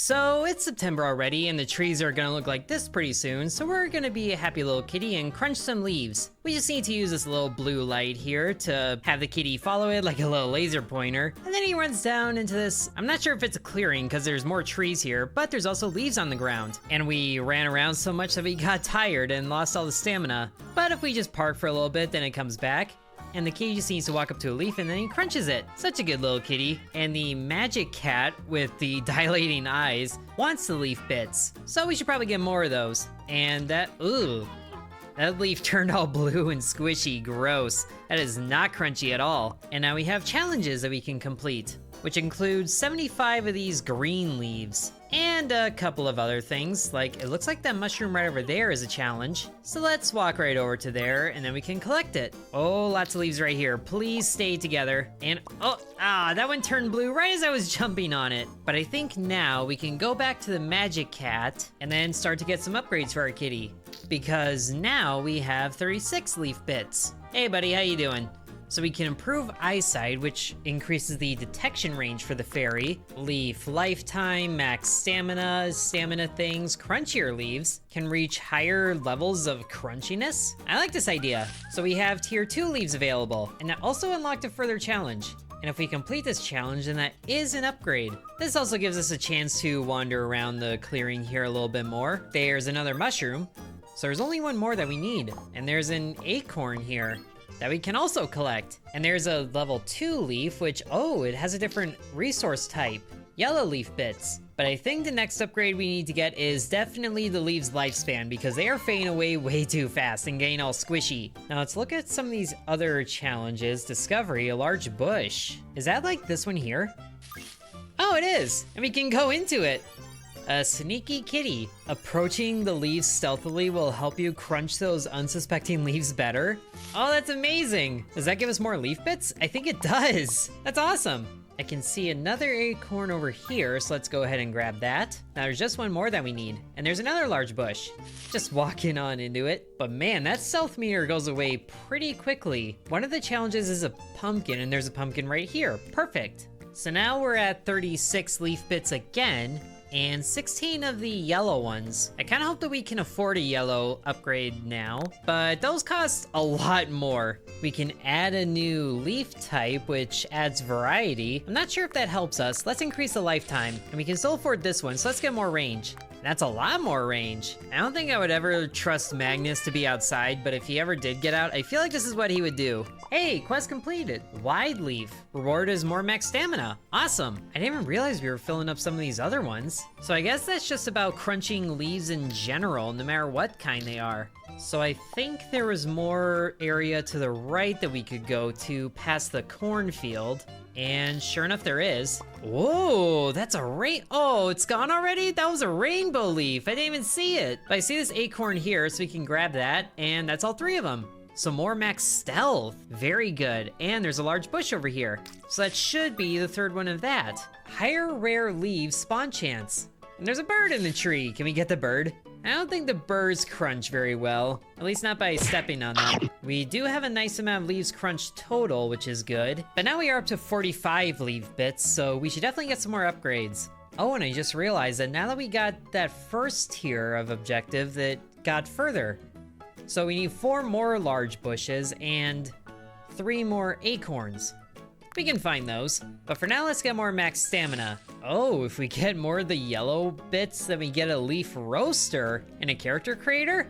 So it's September already and the trees are gonna look like this pretty soon, so we're gonna be a happy little kitty and crunch some leaves. We just need to use this little blue light here to have the kitty follow it like a little laser pointer, and then he runs down into this, I'm not sure if it's a clearing because there's more trees here, but there's also leaves on the ground. And we ran around so much that we got tired and lost all the stamina. But if we just park for a little bit, then it comes back. And the kitty just needs to walk up to a leaf and then he crunches it. Such a good little kitty. And the magic cat with the dilating eyes wants the leaf bits. So we should probably get more of those. And that leaf turned all blue and squishy, gross. That is not crunchy at all. And now we have challenges that we can complete, which includes 75 of these green leaves. And a couple of other things, like it looks like that mushroom right over there is a challenge. So let's walk right over to there and then we can collect it. Oh, lots of leaves right here. Please stay together. And that one turned blue right as I was jumping on it. But I think now we can go back to the magic cat and then start to get some upgrades for our kitty. Because now we have 36 leaf bits. Hey buddy, how you doing? So we can improve eyesight, which increases the detection range for the fairy. Leaf lifetime, max stamina things, crunchier leaves can reach higher levels of crunchiness. I like this idea. So we have tier 2 leaves available, and that also unlocked a further challenge. And if we complete this challenge, then that is an upgrade. This also gives us a chance to wander around the clearing here a little bit more. There's another mushroom. So there's only one more that we need. And there's an acorn here that we can also collect. And there's a level 2 leaf, which, it has a different resource type, yellow leaf bits. But I think the next upgrade we need to get is definitely the leaves lifespan because they are fading away way too fast and getting all squishy. Now let's look at some of these other challenges. Discovery, a large bush. Is that like this one here? Oh, it is, and we can go into it. A sneaky kitty. Approaching the leaves stealthily will help you crunch those unsuspecting leaves better. Oh, that's amazing. Does that give us more leaf bits? I think it does. That's awesome. I can see another acorn over here, so let's go ahead and grab that. Now there's just one more that we need, and there's another large bush. Just walking on into it. But man, that stealth meter goes away pretty quickly. One of the challenges is a pumpkin, and there's a pumpkin right here. Perfect. So now we're at 36 leaf bits again, and 16 of the yellow ones. I kind of hope that we can afford a yellow upgrade now, but those cost a lot more. We can add a new leaf type, which adds variety. I'm not sure if that helps us. Let's increase the lifetime, and we can still afford this one, so let's get more range. That's a lot more range. I don't think I would ever trust Magnus to be outside, but if he ever did get out, I feel like this is what he would do. Hey, quest completed. Wide leaf. Reward is more max stamina. Awesome. I didn't even realize we were filling up some of these other ones. So I guess that's just about crunching leaves in general, no matter what kind they are. So I think there was more area to the right that we could go to past the cornfield. And sure enough, there is. Whoa, that's a oh, it's gone already? That was a rainbow leaf. I didn't even see it. But I see this acorn here, so we can grab that. And that's all 3 of them. So more max stealth. Very good. And there's a large bush over here. So that should be the 3rd one of that. Higher rare leaves spawn chance. And there's a bird in the tree. Can we get the bird? I don't think the birds crunch very well, at least not by stepping on them. We do have a nice amount of leaves crunched total, which is good. But now we are up to 45 leaf bits, so we should definitely get some more upgrades. Oh, and I just realized that now that we got that first tier of objective, that got further. So we need 4 more large bushes and 3 more acorns. We can find those, but for now, let's get more max stamina. Oh, if we get more of the yellow bits, then we get a leaf roaster and a character creator?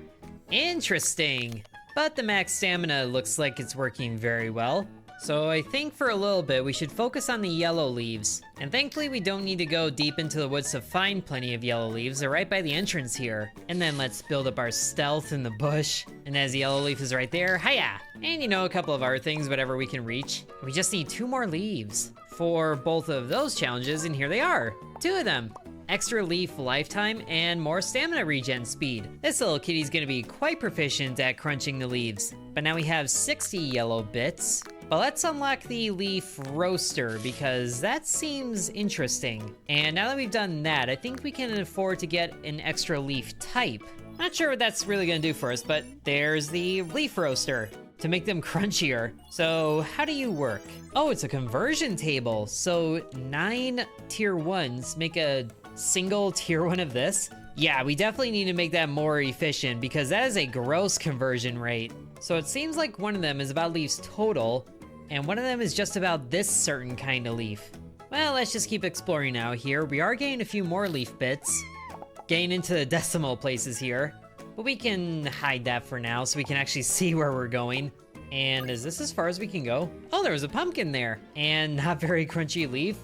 Interesting. But the max stamina looks like it's working very well. So I think for a little bit, we should focus on the yellow leaves. And thankfully, we don't need to go deep into the woods to find plenty of yellow leaves. They're right by the entrance here. And then let's build up our stealth in the bush. And as the yellow leaf is right there, hiya! And a couple of other things, whatever we can reach. We just need 2 more leaves for both of those challenges, and here they are. 2 of them. Extra leaf lifetime and more stamina regen speed. This little kitty's gonna be quite proficient at crunching the leaves. But now we have 60 yellow bits. But let's unlock the leaf roaster because that seems interesting. And now that we've done that, I think we can afford to get an extra leaf type. Not sure what that's really gonna do for us, but there's the leaf roaster to make them crunchier. So how do you work? Oh, it's a conversion table. So 9 tier 1s make a single tier 1 of this? Yeah, we definitely need to make that more efficient because that is a gross conversion rate. So it seems like one of them is about leaves total, and one of them is just about this certain kind of leaf. Well, let's just keep exploring out here. We are getting a few more leaf bits, getting into the decimal places here, but we can hide that for now so we can actually see where we're going. And is this as far as we can go? Oh, there was a pumpkin there, and not very crunchy leaf.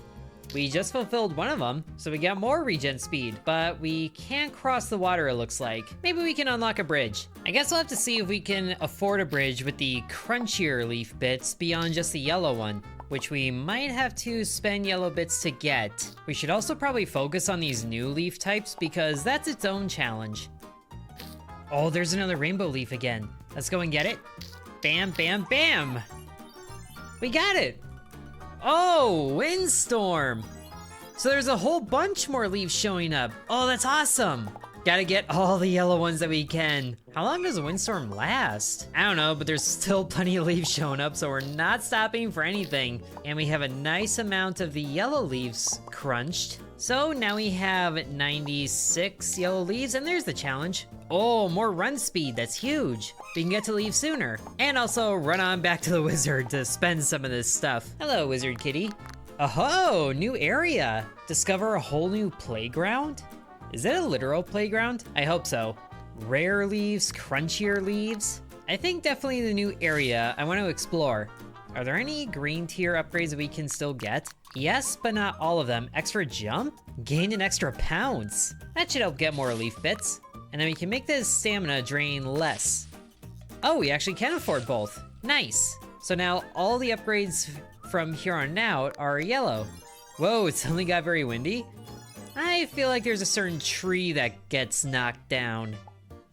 We just fulfilled one of them, so we got more regen speed, but we can't cross the water, it looks like. Maybe we can unlock a bridge. I guess we'll have to see if we can afford a bridge with the crunchier leaf bits beyond just the yellow one, which we might have to spend yellow bits to get. We should also probably focus on these new leaf types because that's its own challenge. Oh, there's another rainbow leaf again. Let's go and get it. Bam, bam, bam! We got it! Oh, windstorm! So there's a whole bunch more leaves showing up. Oh, that's awesome! Gotta get all the yellow ones that we can. How long does a windstorm last? I don't know, but there's still plenty of leaves showing up, so we're not stopping for anything. And we have a nice amount of the yellow leaves crunched. So now we have 96 yellow leaves, and there's the challenge. Oh, more run speed, that's huge. We can get to leave sooner. And also run on back to the wizard to spend some of this stuff. Hello, wizard kitty. Oh, new area. Discover a whole new playground? Is it a literal playground? I hope so. Rare leaves, crunchier leaves. I think definitely the new area I want to explore. Are there any green tier upgrades that we can still get? Yes, but not all of them. Extra jump? Gain an extra pounce. That should help get more leaf bits. And then we can make this stamina drain less. Oh, we actually can afford both. Nice. So now all the upgrades from here on out are yellow. Whoa, it suddenly got very windy. I feel like there's a certain tree that gets knocked down.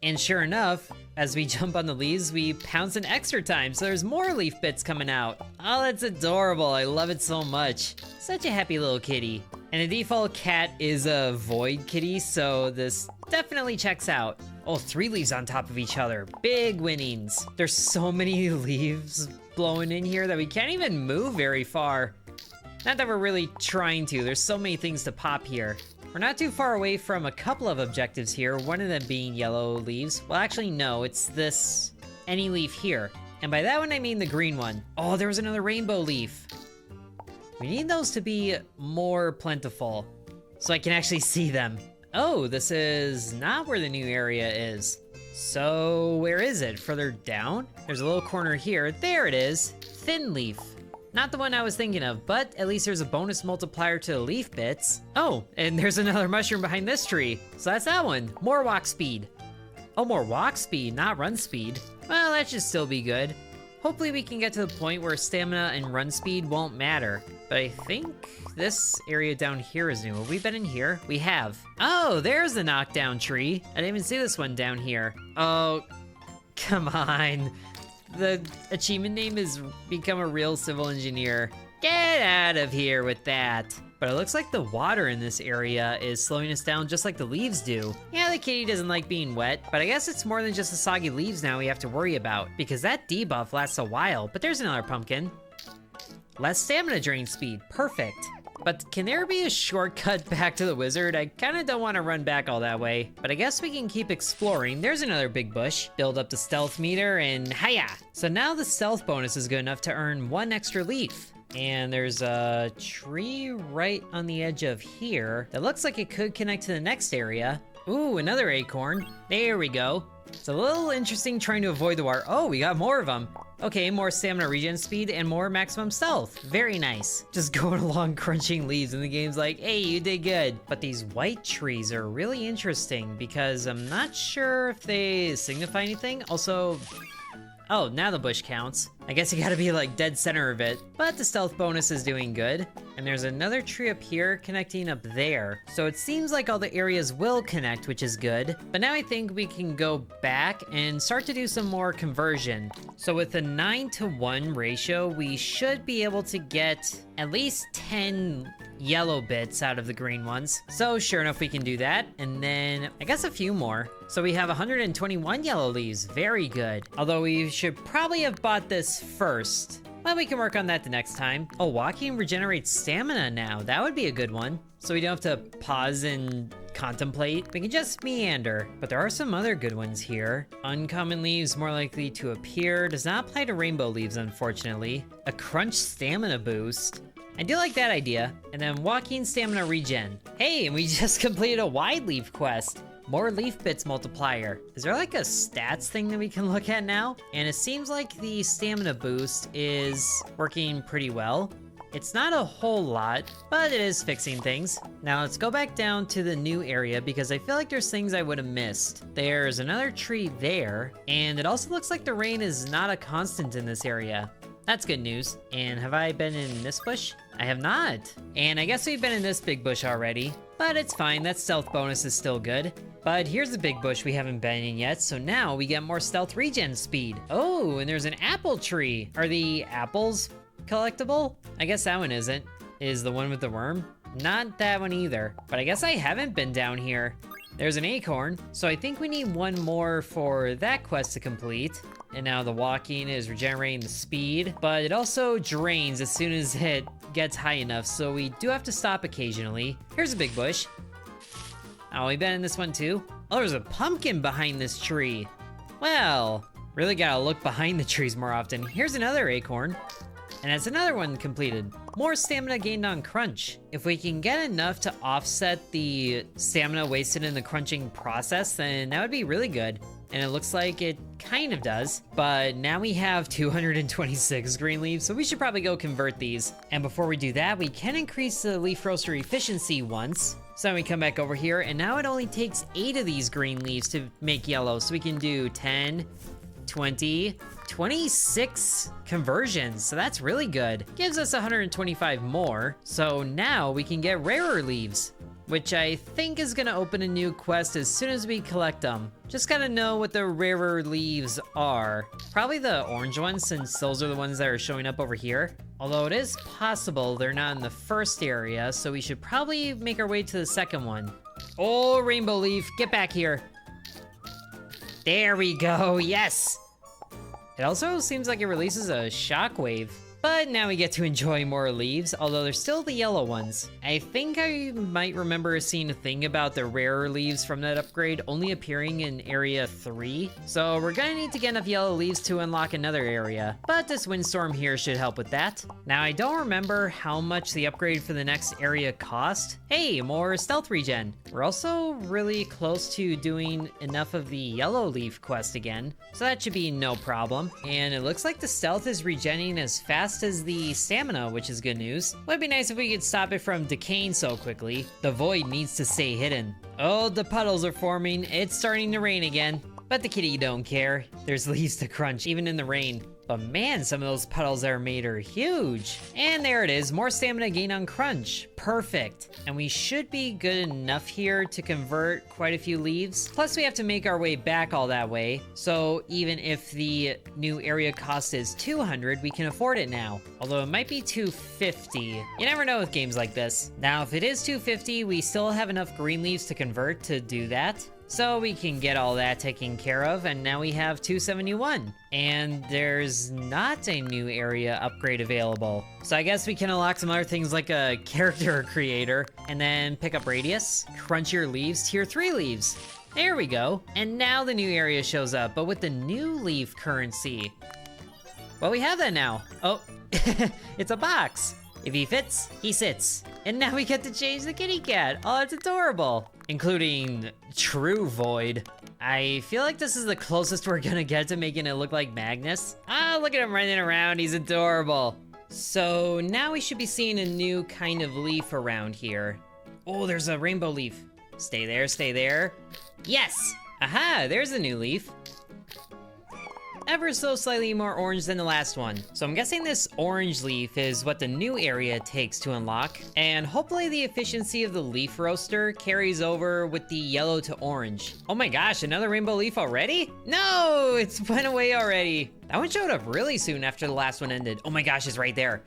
And sure enough, as we jump on the leaves, we pounce an extra time, so there's more leaf bits coming out. Oh, that's adorable. I love it so much. Such a happy little kitty. And the default cat is a void kitty, so this definitely checks out. Oh, 3 leaves on top of each other. Big winnings. There's so many leaves blowing in here that we can't even move very far. Not that we're really trying to. There's so many things to pop here. We're not too far away from a couple of objectives here, one of them being yellow leaves. Well, actually, no, it's this any leaf here. And by that one, I mean the green one. Oh, there was another rainbow leaf. We need those to be more plentiful so I can actually see them. Oh, this is not where the new area is. So where is it? Further down? There's a little corner here. There it is. Thin leaf. Not the one I was thinking of, but at least there's a bonus multiplier to the leaf bits. Oh, and there's another mushroom behind this tree. So that's that one. More walk speed. Oh, more walk speed, not run speed. Well, that should still be good. Hopefully we can get to the point where stamina and run speed won't matter. But I think this area down here is new. Have we been in here? We have. Oh, there's the knockdown tree. I didn't even see this one down here. Oh, come on. The achievement name is become a real civil engineer. Get out of here with that. But it looks like the water in this area is slowing us down just like the leaves do. Yeah, the kitty doesn't like being wet, but I guess it's more than just the soggy leaves now we have to worry about, because that debuff lasts a while. But there's another pumpkin. Less stamina drain speed, perfect. But can there be a shortcut back to the wizard? I kinda don't wanna run back all that way, but I guess we can keep exploring. There's another big bush. Build up the stealth meter and hiya! So now the stealth bonus is good enough to earn 1 extra leaf. And there's a tree right on the edge of here that looks like it could connect to the next area. Ooh, another acorn. There we go. It's a little interesting trying to avoid the water. Oh, we got more of them. Okay, more stamina regen speed and more maximum stealth. Very nice. Just going along crunching leaves and the game's like, hey, you did good. But these white trees are really interesting because I'm not sure if they signify anything. Also, oh, now the bush counts. I guess you gotta be like dead center of it, but the stealth bonus is doing good. And there's another tree up here connecting up there. So it seems like all the areas will connect, which is good. But now I think we can go back and start to do some more conversion. So with a 9-to-1 ratio, we should be able to get at least 10 yellow bits out of the green ones. So sure enough, we can do that. And then I guess a few more. So we have 121 yellow leaves, very good. Although we should probably have bought this first Well, we can work on that the next time. Oh, walking regenerates stamina now. That would be a good one. So we don't have to pause and contemplate. We can just meander. But there are some other good ones here. Uncommon leaves more likely to appear. Does not apply to rainbow leaves, unfortunately. A crunch stamina boost. I do like that idea. And then walking stamina regen. Hey, and we just completed a wide leaf quest. More leaf bits multiplier. Is there like a stats thing that we can look at now? And it seems like the stamina boost is working pretty well. It's not a whole lot, but it is fixing things. Now let's go back down to the new area because I feel like there's things I would have missed. There's another tree there, and it also looks like the rain is not a constant in this area. That's good news. And have I been in this bush? I have not. And I guess we've been in this big bush already, but it's fine. That stealth bonus is still good. But here's a big bush we haven't been in yet, so now we get more stealth regen speed. Oh, and there's an apple tree. Are the apples collectible? I guess that one isn't. Is the one with the worm? Not that one either, but I guess I haven't been down here. There's an acorn, so I think we need one more for that quest to complete. And now the walking is regenerating the speed, but it also drains as soon as it gets high enough, so we do have to stop occasionally. Here's a big bush. Oh, we've been in this one too? Oh, there's a pumpkin behind this tree. Well, really gotta look behind the trees more often. Here's another acorn. And that's another one completed. More stamina gained on crunch. If we can get enough to offset the stamina wasted in the crunching process, then that would be really good. And it looks like it kind of does. But now we have 226 green leaves, so we should probably go convert these. And before we do that, we can increase the leaf roaster efficiency once. So then we come back over here, and now it only takes 8 of these green leaves to make yellow. So we can do 10, 20, 26 conversions, so that's really good. Gives us 125 more, so now we can get rarer leaves, which I think is gonna open a new quest as soon as we collect them. Just gotta know what the rarer leaves are. Probably the orange ones, since those are the ones that are showing up over here. Although it is possible they're not in the first area, so we should probably make our way to the second one. Oh, rainbow leaf, get back here. There we go, yes! It also seems like it releases a shockwave. But now we get to enjoy more leaves, although they're still the yellow ones. I think I might remember seeing a thing about the rarer leaves from that upgrade only appearing in area 3. So we're gonna need to get enough yellow leaves to unlock another area. But this windstorm here should help with that. Now I don't remember how much the upgrade for the next area cost. Hey, more stealth regen. We're also really close to doing enough of the yellow leaf quest again. So that should be no problem. And it looks like the stealth is regenerating as fast as the stamina, which is good news. Would be nice if we could stop it from decaying so quickly. The void needs to stay hidden. Oh, the puddles are forming. It's starting to rain again. But the kitty don't care. There's leaves to crunch, even in the rain. But man, some of those puddles that are made are huge. And there it is, more stamina gain on crunch. Perfect. And we should be good enough here to convert quite a few leaves. Plus we have to make our way back all that way. So even if the new area cost is 200, we can afford it now. Although it might be 250. You never know with games like this. Now, if it is 250, we still have enough green leaves to convert to do that. So we can get all that taken care of, and now we have 271. And there's not a new area upgrade available. So I guess we can unlock some other things like a character creator, and then pick up radius, crunchier leaves, tier 3 leaves. There we go. And now the new area shows up, but with the new leaf currency. Well, we have that now. Oh, it's a box. If he fits, he sits. And now we get to change the kitty cat. Oh, it's adorable. Including true void. I feel like this is the closest we're gonna get to making it look like Magnus. Ah, look at him running around, he's adorable. So now we should be seeing a new kind of leaf around here. Oh, there's a rainbow leaf. Stay there, stay there. Yes! Aha, there's a new leaf. Ever so slightly more orange than the last one. So I'm guessing this orange leaf is what the new area takes to unlock, and hopefully the efficiency of the leaf roaster carries over with the yellow to orange. Oh my gosh, another rainbow leaf already? No, it's went away already. That one showed up really soon after the last one ended. Oh my gosh, it's right there.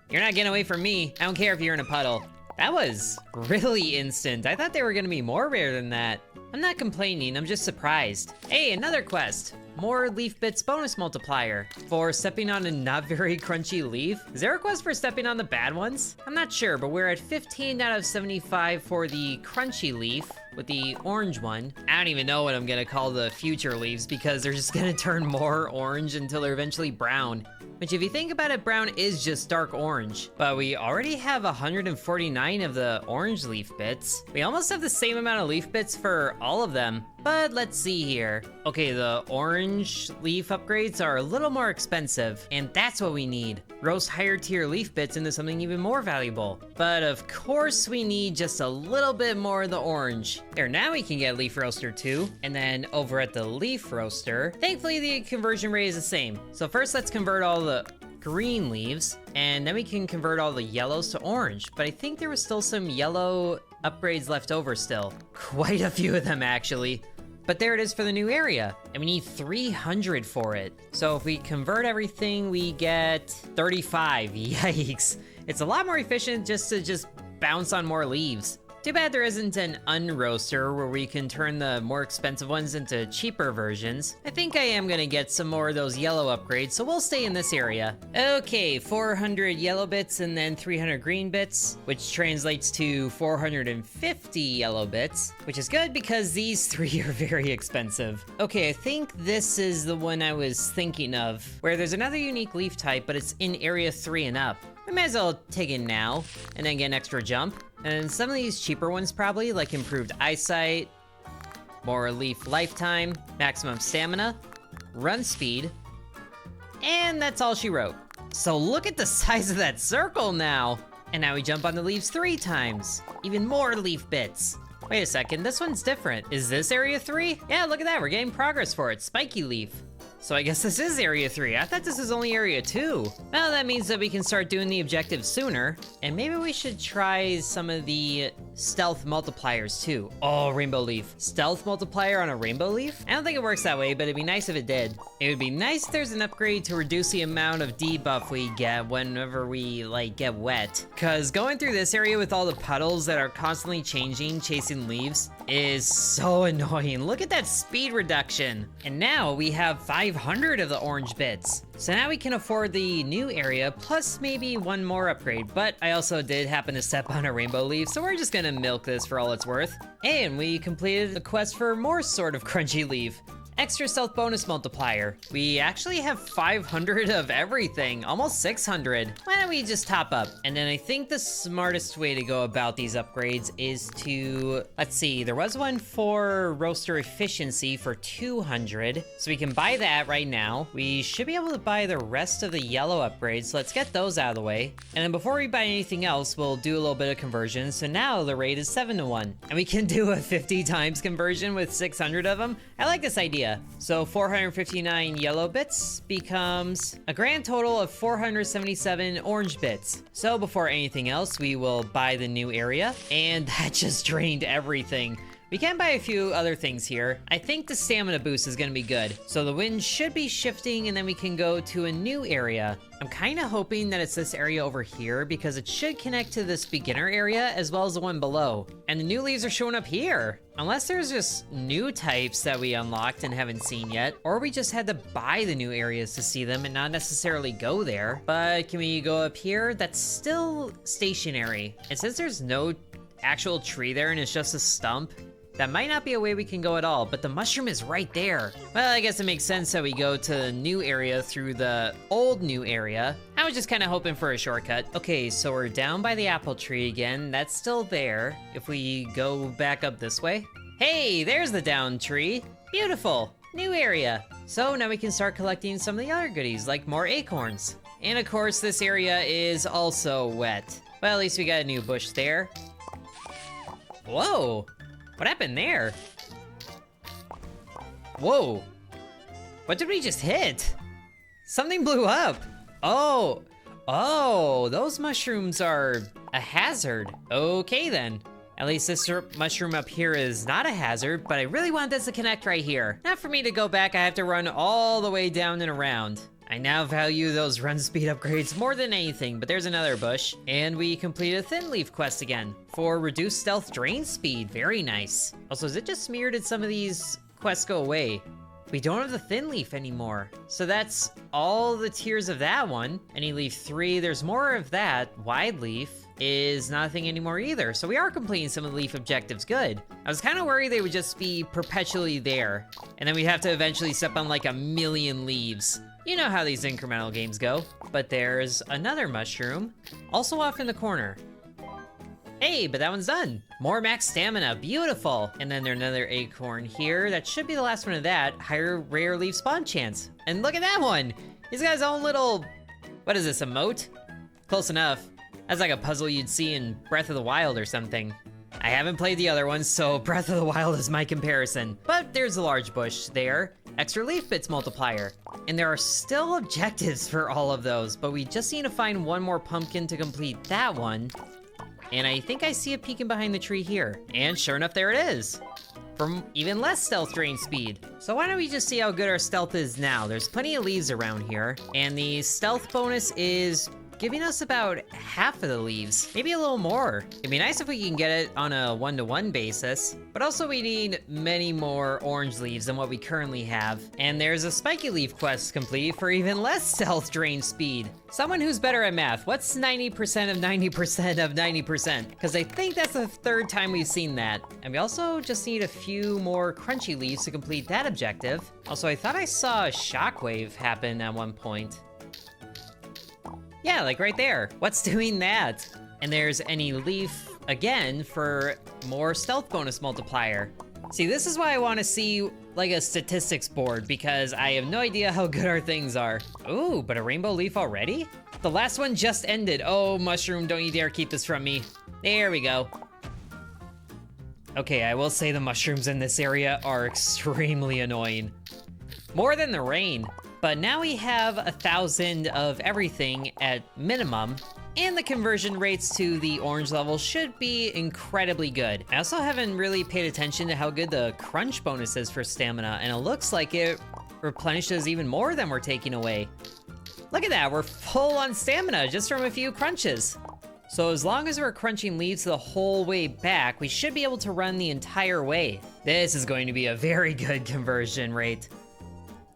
You're not getting away from me. I don't care if you're in a puddle. That was really instant. I thought they were gonna be more rare than that. I'm not complaining, I'm just surprised. Hey, another quest. more leaf bits bonus multiplier for stepping on a not very crunchy leaf. Is there a quest for stepping on the bad ones? I'm not sure, but we're at 15 out of 75 for the crunchy leaf with the orange one. I don't even know what I'm gonna call the future leaves because they're just gonna turn more orange until they're eventually brown. Which if you think about it, brown is just dark orange. But we already have 149 of the orange leaf bits. We almost have the same amount of leaf bits for all of them. But let's see here. Okay, the orange leaf upgrades are a little more expensive, and that's what we need. Roast higher tier leaf bits into something even more valuable. But of course we need just a little bit more of the orange. There, now we can get leaf roaster 2, and then over at the leaf roaster, thankfully the conversion rate is the same. So first let's convert all the green leaves, and then we can convert all the yellows to orange. But I think there was still some yellow upgrades left over still. Quite a few of them actually. But there it is for the new area, and we need 300 for it. So if we convert everything, we get 35, yikes. It's a lot more efficient just to bounce on more leaves. Too bad there isn't an unroaster where we can turn the more expensive ones into cheaper versions. I think I am gonna get some more of those yellow upgrades, so we'll stay in this area. Okay, 400 yellow bits and then 300 green bits, which translates to 450 yellow bits, which is good because these three are very expensive. Okay, I think this is the one I was thinking of, where there's another unique leaf type, but it's in area 3 and up. We might as well take it now, and then get an extra jump. And some of these cheaper ones probably, like improved eyesight, more leaf lifetime, maximum stamina, run speed, and that's all she wrote. So look at the size of that circle now! And now we jump on the leaves 3 times. Even more leaf bits. Wait a second, this one's different. Is this area 3? Yeah, look at that, we're getting progress for it. Spiky leaf. So I guess this is area 3. I thought this was only area 2. Well, that means that we can start doing the objectives sooner. And maybe we should try some of the stealth multipliers too. Oh, rainbow leaf. Stealth multiplier on a rainbow leaf? I don't think it works that way, but it'd be nice if it did. It would be nice if there's an upgrade to reduce the amount of debuff we get whenever we, like, get wet. Cause going through this area with all the puddles that are constantly changing, chasing leaves, is so annoying. Look at that speed reduction. And now we have 500 of the orange bits. So now we can afford the new area, plus maybe one more upgrade, but I also did happen to step on a rainbow leaf, so we're just gonna milk this for all it's worth. And we completed the quest for more sort of crunchy leaf. Extra stealth bonus multiplier. We actually have 500 of everything, almost 600. Why don't we just top up? And then I think the smartest way to go about these upgrades is to, let's see, there was one for roaster efficiency for 200. So we can buy that right now. We should be able to buy the rest of the yellow upgrades. So let's get those out of the way. And then before we buy anything else, we'll do a little bit of conversion. So now the rate is 7-1. And we can do a 50 times conversion with 600 of them. I like this idea. So 459 yellow bits becomes a grand total of 477 orange bits. So before anything else, we will buy the new area, and that just drained everything. We can buy a few other things here. I think the stamina boost is gonna be good. So the wind should be shifting and then we can go to a new area. I'm kinda hoping that it's this area over here because it should connect to this beginner area as well as the one below. And the new leaves are showing up here. Unless there's just new types that we unlocked and haven't seen yet, or we just had to buy the new areas to see them and not necessarily go there. But can we go up here? That's still stationary. It says there's no actual tree there and it's just a stump. That might not be a way we can go at all, but the mushroom is right there. Well, I guess it makes sense that we go to the new area through the old new area. I was just kind of hoping for a shortcut. Okay, so we're down by the apple tree again. That's still there. If we go back up this way. Hey, there's the down tree. Beautiful, new area. So now we can start collecting some of the other goodies, like more acorns. And of course, this area is also wet. Well, at least we got a new bush there. Whoa. What happened there? Whoa. What did we just hit? Something blew up. Oh, those mushrooms are a hazard. Okay then. At least this mushroom up here is not a hazard, but I really want this to connect right here. Not for me to go back, I have to run all the way down and around. I now value those run speed upgrades more than anything, but there's another bush. And we completed a thin leaf quest again for reduced stealth drain speed. Very nice. Also, is it just smeared? Did some of these quests go away? we don't have the thin leaf anymore. So that's all the tiers of that one. Any leaf 3, there's more of that. Wide leaf is not a thing anymore either. So we are completing some of the leaf objectives, good. I was kind of worried they would just be perpetually there, and then we'd have to eventually step on like 1,000,000 leaves. You know how these incremental games go. But there's another mushroom, also off in the corner. Hey, but that one's done. More max stamina, beautiful. And then there's another acorn here. That should be the last one of that. Higher rare leaf spawn chance. And look at that one. He's got his own little, what is this, a moat? Close enough. That's like a puzzle you'd see in Breath of the Wild or something. I haven't played the other ones, so Breath of the Wild is my comparison. But there's a large bush there. Extra leaf bits multiplier. And there are still objectives for all of those, but we just need to find one more pumpkin to complete that one. And I think I see it peeking behind the tree here. And sure enough, there it is. From even less stealth drain speed. So why don't we just see how good our stealth is now? There's plenty of leaves around here. And the stealth bonus is giving us about half of the leaves, maybe a little more. It'd be nice if we can get it on a 1-to-1 basis, but also we need many more orange leaves than what we currently have. And there's a spiky leaf quest complete for even less stealth drain speed. Someone who's better at math, what's 90% of 90% of 90%? Because I think that's the 3rd time we've seen that. And we also just need a few more crunchy leaves to complete that objective. Also, I thought I saw a shockwave happen at one point. Yeah, like right there. What's doing that? And there's any leaf again for more stealth bonus multiplier. See, this is why I want to see like a statistics board, because I have no idea how good our things are. Ooh, but a rainbow leaf already? The last one just ended. Oh, mushroom, don't you dare keep this from me. There we go. Okay, I will say the mushrooms in this area are extremely annoying. More than the rain. But now we have 1,000 of everything at minimum, and the conversion rates to the orange level should be incredibly good. I also haven't really paid attention to how good the crunch bonus is for stamina, and it looks like it replenishes even more than we're taking away. Look at that, we're full on stamina just from a few crunches. So as long as we're crunching leaves the whole way back, we should be able to run the entire way. This is going to be a very good conversion rate.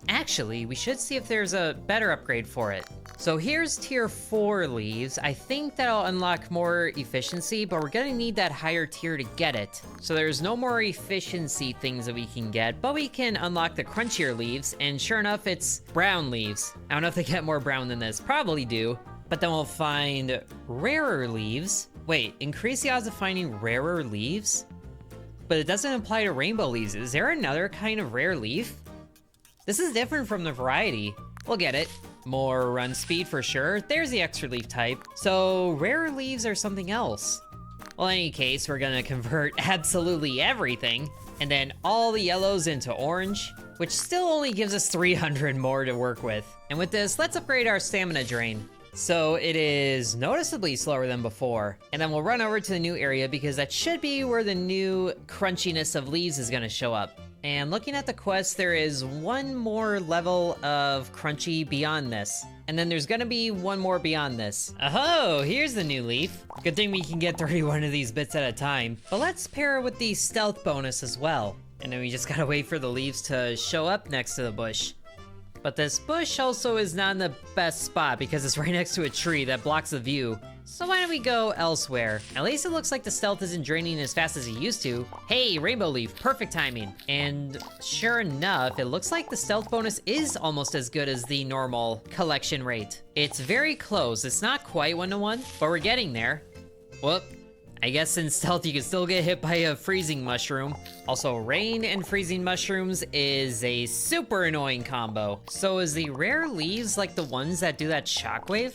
Actually, we should see if there's a better upgrade for it. So here's tier 4 leaves. I think that'll unlock more efficiency, but we're gonna need that higher tier to get it. So there's no more efficiency things that we can get, but we can unlock the crunchier leaves, and sure enough, it's brown leaves. I don't know if they get more brown than this, probably do. But then we'll find rarer leaves. Wait, increase the odds of finding rarer leaves? But it doesn't apply to rainbow leaves. Is there another kind of rare leaf? This is different from the variety. We'll get it. More run speed for sure. There's the extra leaf type. So rare leaves are something else. Well, in any case, we're gonna convert absolutely everything, and then all the yellows into orange, which still only gives us 300 more to work with. And with this, let's upgrade our stamina drain. So it is noticeably slower than before. And then we'll run over to the new area because that should be where the new crunchiness of leaves is gonna show up. And looking at the quest, there is one more level of crunchy beyond this. And then there's gonna be one more beyond this. Oh, here's the new leaf. Good thing we can get 31 of these bits at a time. But let's pair it with the stealth bonus as well. And then we just gotta wait for the leaves to show up next to the bush. But this bush also is not in the best spot because it's right next to a tree that blocks the view. So why don't we go elsewhere? At least it looks like the stealth isn't draining as fast as it used to. Hey, rainbow leaf, perfect timing. And sure enough, it looks like the stealth bonus is almost as good as the normal collection rate. It's very close. It's not quite 1-to-1, but we're getting there. Whoop. I guess in stealth you can still get hit by a freezing mushroom. Also, rain and freezing mushrooms is a super annoying combo. So is the rare leaves like the ones that do that shockwave?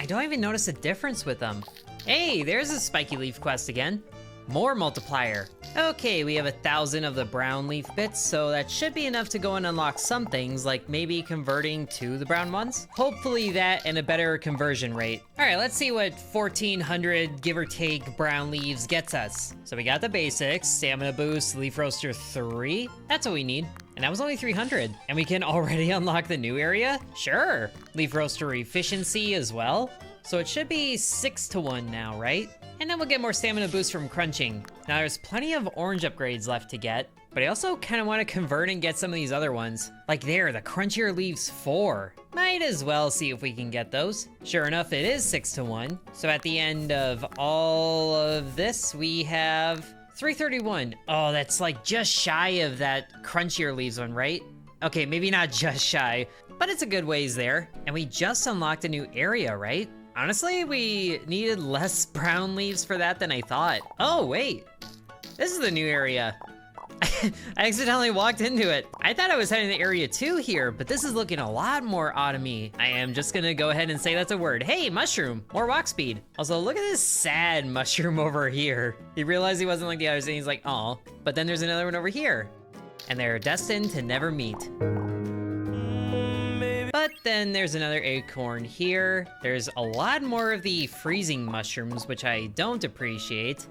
I don't even notice a difference with them. Hey, there's a spiky leaf quest again. More multiplier. Okay, we have 1,000 of the brown leaf bits, so that should be enough to go and unlock some things, like maybe converting to the brown ones. Hopefully that and a better conversion rate. All right, let's see what 1,400 give or take brown leaves gets us. So we got the basics, stamina boost, leaf roaster 3. That's what we need. And that was only 300. And we can already unlock the new area? Sure. Leaf roaster efficiency as well. So it should be 6-to-1 now, right? And then we'll get more stamina boost from crunching. Now there's plenty of orange upgrades left to get, but I also kind of want to convert and get some of these other ones. Like there, the Crunchier Leaves 4. Might as well see if we can get those. Sure enough, it is 6-1. So at the end of all of this, we have 331. Oh, that's like just shy of that Crunchier Leaves one, right? Okay, maybe not just shy, but it's a good ways there. And we just unlocked a new area, right? Honestly, we needed less brown leaves for that than I thought. Oh, wait. This is the new area. I accidentally walked into it. I thought I was heading to area 2 here, but this is looking a lot more autumny. I am just gonna go ahead and say that's a word. Hey, mushroom, more walk speed. Also, look at this sad mushroom over here. He realized he wasn't like the others and he's like, aw. But then there's another one over here. And they're destined to never meet. But then there's another acorn here. There's a lot more of the freezing mushrooms, which I don't appreciate.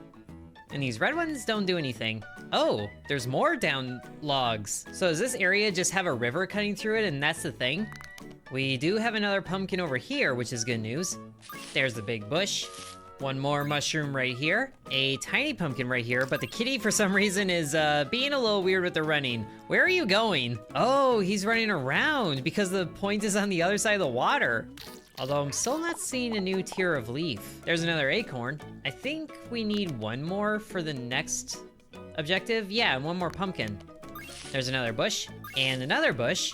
And these red ones don't do anything. Oh, there's more down logs. So does this area just have a river cutting through it and that's the thing? We do have another pumpkin over here, which is good news. There's the big bush. One more mushroom right here. A tiny pumpkin right here, but the kitty for some reason is being a little weird with the running. Where are you going? Oh, he's running around because the point is on the other side of the water. Although I'm still not seeing a new tier of leaf. There's another acorn. I think we need one more for the next objective. Yeah, and one more pumpkin. There's another bush and another bush.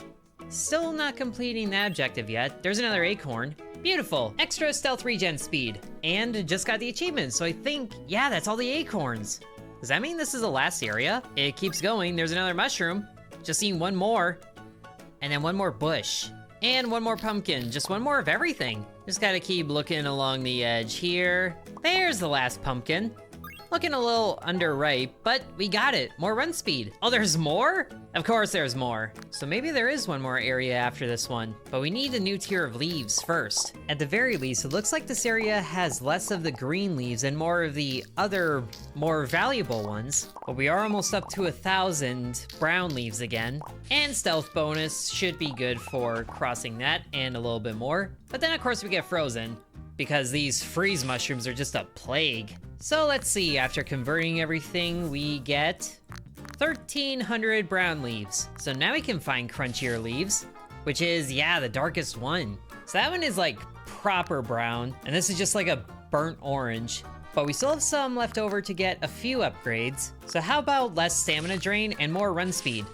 Still not completing that objective yet. There's another acorn. Beautiful. Extra stealth regen speed. And just got the achievement, so I think, yeah, that's all the acorns. Does that mean this is the last area? It keeps going. There's another mushroom. Just seen one more. And then one more bush. And one more pumpkin. Just one more of everything. Just gotta keep looking along the edge here. There's the last pumpkin. Looking a little underripe, but we got it. More run speed. Oh, there's more? Of course there's more. So maybe there is one more area after this one, but we need a new tier of leaves first. At the very least, it looks like this area has less of the green leaves and more of the other, more valuable ones. But we are almost up to 1,000 brown leaves again. And stealth bonus should be good for crossing that and a little bit more. But then of course we get frozen, because these freeze mushrooms are just a plague. So let's see, after converting everything, we get 1,300 brown leaves. So now we can find crunchier leaves, which is, yeah, the darkest one. So that one is like proper brown, and this is just like a burnt orange. But we still have some left over to get a few upgrades. So how about less stamina drain and more run speed?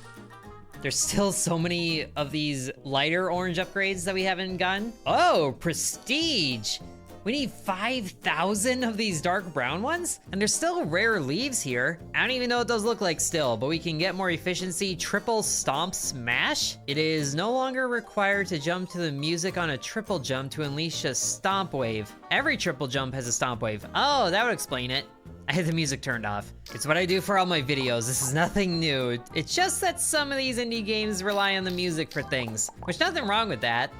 There's still so many of these lighter orange upgrades that we haven't gotten. Oh, prestige. We need 5,000 of these dark brown ones? And there's still rare leaves here. I don't even know what those look like still, but we can get more efficiency. Triple Stomp Smash. It is no longer required to jump to the music on a triple jump to unleash a stomp wave. Every triple jump has a stomp wave. Oh, that would explain it. I had the music turned off. It's what I do for all my videos. This is nothing new. It's just that some of these indie games rely on the music for things, which nothing wrong with that.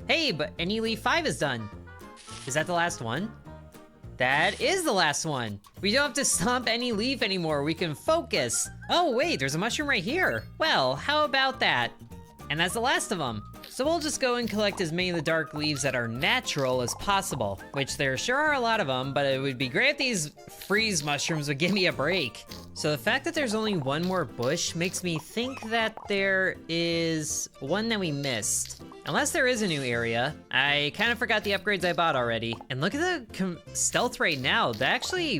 Hey, but Any Leaf 5 is done. Is that the last one? That is the last one. We don't have to stomp any leaf anymore. We can focus. Oh wait, there's a mushroom right here. Well, how about that? And that's the last of them. So we'll just go and collect as many of the dark leaves that are natural as possible, which there sure are a lot of them, but it would be great if these freeze mushrooms would give me a break. So the fact that there's only one more bush makes me think that there is one that we missed. Unless there is a new area. I kind of forgot the upgrades I bought already. And look at the stealth right now.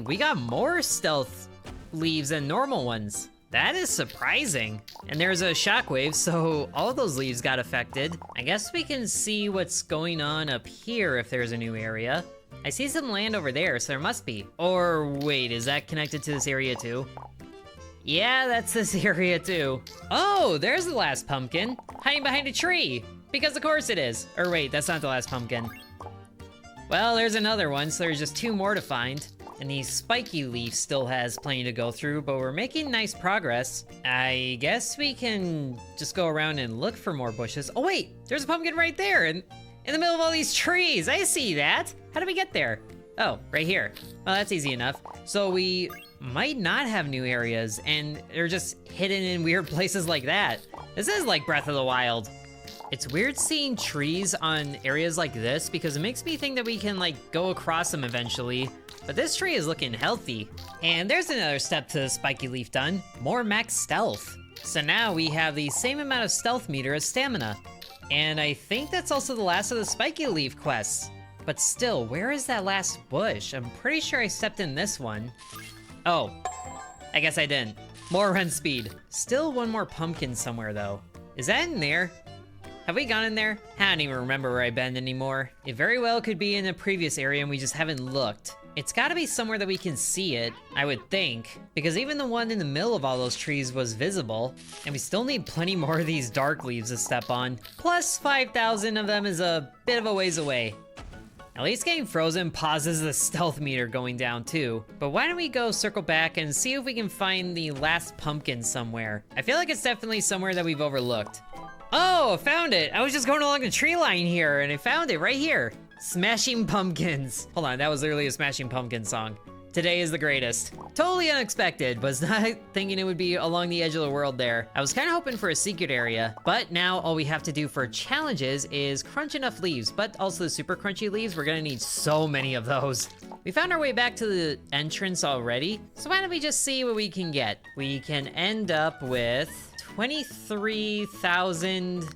We got more stealth leaves than normal ones. That is surprising. And there's a shockwave, so all of those leaves got affected. I guess we can see what's going on up here if there's a new area. I see some land over there, so there must be. Or wait, is that connected to this area too? Yeah, that's this area too. Oh, there's the last pumpkin, hiding behind a tree. Because of course it is. Or wait, that's not the last pumpkin. Well, there's another one, so there's just two more to find. And the spiky leaf still has plenty to go through, but we're making nice progress. I guess we can just go around and look for more bushes. Oh wait, there's a pumpkin right there in the middle of all these trees. I see that. How did we get there? Oh, right here. Well, that's easy enough. So we might not have new areas, and they're just hidden in weird places like that. This is like Breath of the Wild. It's weird seeing trees on areas like this because it makes me think that we can like go across them eventually. but this tree is looking healthy. And there's another step to the spiky leaf done, more max stealth. So now we have the same amount of stealth meter as stamina. And I think that's also the last of the spiky leaf quests. But still, where is that last bush? I'm pretty sure I stepped in this one. Oh, I guess I didn't. More run speed. Still one more pumpkin somewhere though. Is that in there? Have we gone in there? I don't even remember where I've been anymore. It very well could be in a previous area and we just haven't looked. It's gotta be somewhere that we can see it, I would think, because even the one in the middle of all those trees was visible, and we still need plenty more of these dark leaves to step on. Plus 5,000 of them is a bit of a ways away. At least getting frozen pauses the stealth meter going down too. But why don't we go circle back and see if we can find the last pumpkin somewhere. I feel like it's definitely somewhere that we've overlooked. Oh, I found it. I was just going along the tree line here and I found it right here. Smashing Pumpkins. Hold on, that was literally a Smashing Pumpkins song. Today is the greatest. Totally unexpected, was not thinking it would be along the edge of the world there. I was kind of hoping for a secret area, but now all we have to do for challenges is crunch enough leaves, but also the super crunchy leaves, we're gonna need so many of those. We found our way back to the entrance already, so why don't we just see what we can get? We can end up with 23,000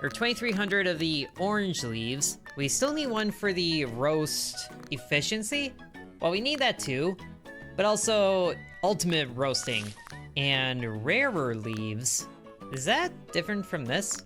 or 2,300 of the orange leaves. We still need one for the roast efficiency. Well, we need that too, but also ultimate roasting and rarer leaves. Is that different from this?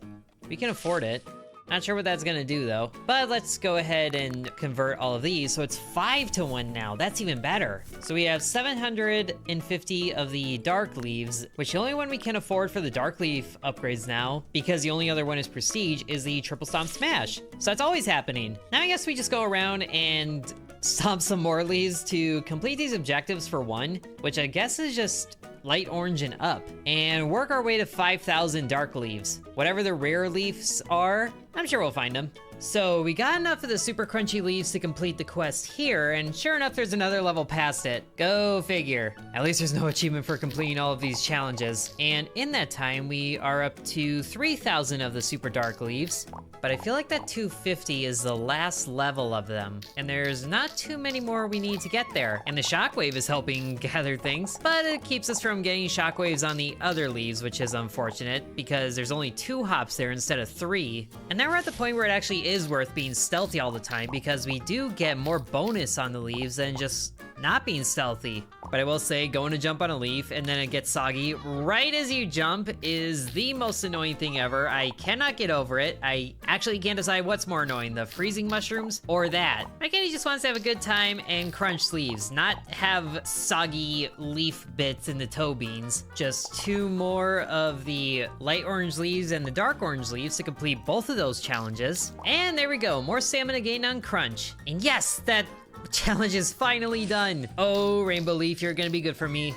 We can afford it. Not sure what that's gonna do though, but let's go ahead and convert all of these. So it's 5-to-1 now, that's even better. So we have 750 of the dark leaves, which the only one we can afford for the dark leaf upgrades now, because the only other one is prestige, is the triple stomp smash. So that's always happening. Now I guess we just go around and stomp some more leaves to complete these objectives for one, which I guess is just light orange and up, and work our way to 5,000 dark leaves. Whatever the rare leaves are, I'm sure we'll find them. So we got enough of the super crunchy leaves to complete the quest here, and sure enough, there's another level past it. Go figure. At least there's no achievement for completing all of these challenges. And in that time, we are up to 3,000 of the super dark leaves, but I feel like that 250 is the last level of them, and there's not too many more we need to get there. And the shockwave is helping gather things, but it keeps us from getting shockwaves on the other leaves, which is unfortunate, because there's only 2 hops there instead of 3. And now we're at the point where it actually is worth being stealthy all the time, because we do get more bonus on the leaves than just not being stealthy. But I will say, going to jump on a leaf and then it gets soggy right as you jump is the most annoying thing ever. I cannot get over it. I actually can't decide what's more annoying, the freezing mushrooms or that. My kitty just wants to have a good time and crunch leaves, not have soggy leaf bits in the toe beans. Just 2 more of the light orange leaves and the dark orange leaves to complete both of those challenges. And there we go, more stamina gain on crunch. And yes, that challenge is finally done. Oh, Rainbow Leaf, you're gonna be good for me.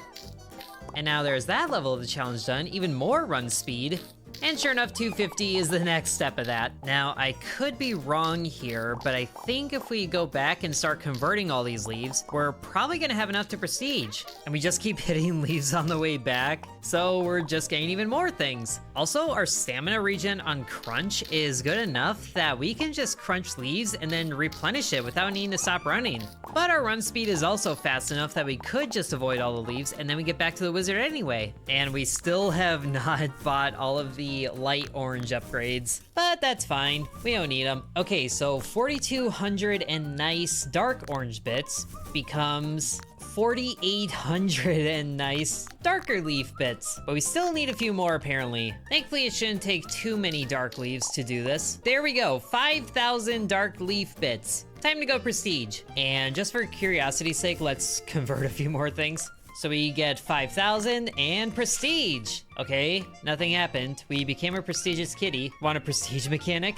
And now there's that level of the challenge done, even more run speed. And sure enough, 250 is the next step of that. Now, I could be wrong here, but I think if we go back and start converting all these leaves, we're probably gonna have enough to prestige. And we just keep hitting leaves on the way back, so we're just getting even more things. Also, our stamina regen on crunch is good enough that we can just crunch leaves and then replenish it without needing to stop running. But our run speed is also fast enough that we could just avoid all the leaves and then we get back to the wizard anyway. And we still have not bought all of the light orange upgrades, but that's fine. We don't need them. Okay, so 4,200 and nice dark orange bits becomes 4,800 and nice darker leaf bits, but we still need a few more apparently. Thankfully, it shouldn't take too many dark leaves to do this. There we go, 5,000 dark leaf bits. Time to go prestige. And just for curiosity's sake, let's convert a few more things. So we get 5,000 and prestige. Okay, nothing happened. We became a prestigious kitty. Want a prestige mechanic?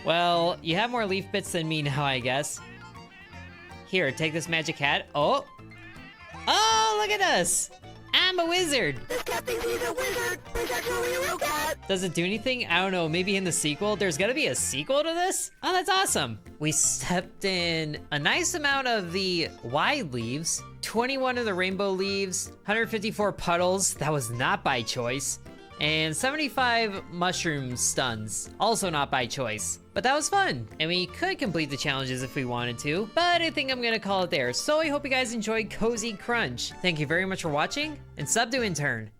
Well, you have more leaf bits than me now, I guess. Here, take this magic hat. Oh! Oh, look at us! I'm a wizard! This cat thinks he's a wizard! He's actually a real cat! Does it do anything? I don't know, maybe in the sequel? There's gotta be a sequel to this? Oh, that's awesome! We stepped in a nice amount of the wide leaves, 21 of the rainbow leaves, 154 puddles, that was not by choice, And 75 mushroom stuns, also not by choice. But that was fun, and we could complete the challenges if we wanted to, but I think I'm gonna call it there. So I hope you guys enjoyed Cozy Crunch. Thank you very much for watching, and sub to Intern.